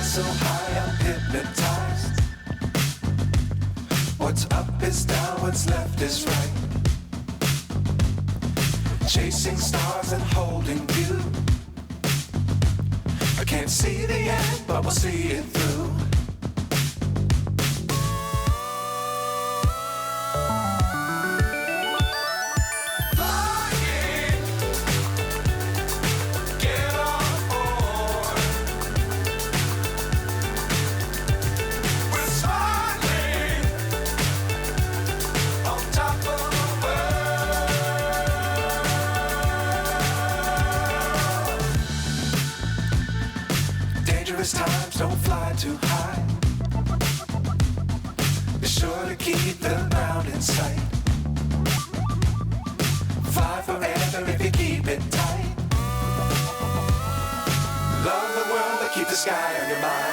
so high I'm hypnotized. What's up is down, what's left is right. Chasing stars and holding you. I can't see the end, but we'll see it through. Times don't fly too high. Be sure to keep the ground in sight. Fly forever if you keep it tight. Love the world but keep the sky on your mind.